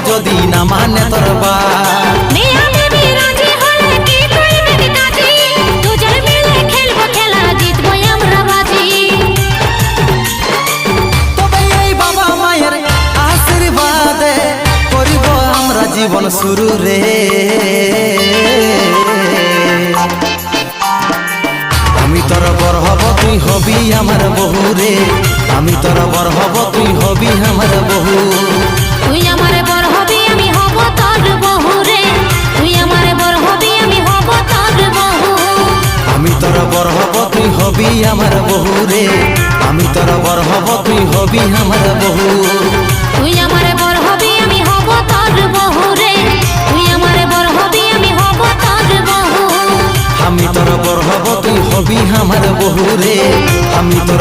যদি না মানে তোর বাপ। মিয়া বিবি রাজি হলে কি করবে কাজী, দুজন মিলে খেলবো খেলা, জিতবো আমরা বাজি। তবে এই বাবা মায়ের আশীর্বাদে করিব আমরা জীবন শুরু রে। আমি তোর বর হব তুই হবি আমার বহু রে, আমি তোর বর হব তুই হবি আমার বহু। তুই আমারে বর হবি আমি হব তোর বহু রে, তুই আমারে বর হবি আমি হব তোর বহু। আমি তোর বর হব তুই হবি আমার বহু রে।